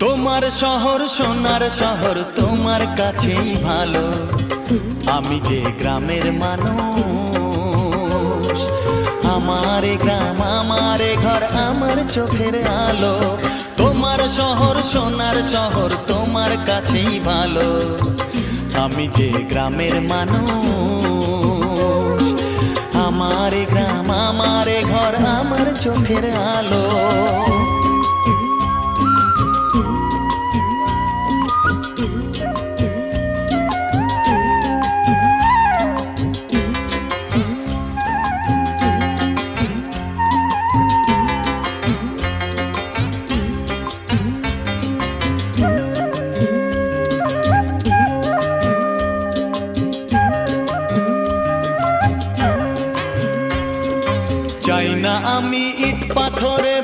তোমার শহর সোনার শহর তোমার কাছেই ভালো। আমি যে গ্রামের মানুষ, আমার গ্রাম আমার ঘর আমার চোখের আলো। তোমার শহর সোনার শহর তোমার কাছেই ভালো। আমি যে গ্রামের মানুষ, আমার গ্রাম আমার ঘর আমার চোখের আলো। চাই না আমি ইট পাথরে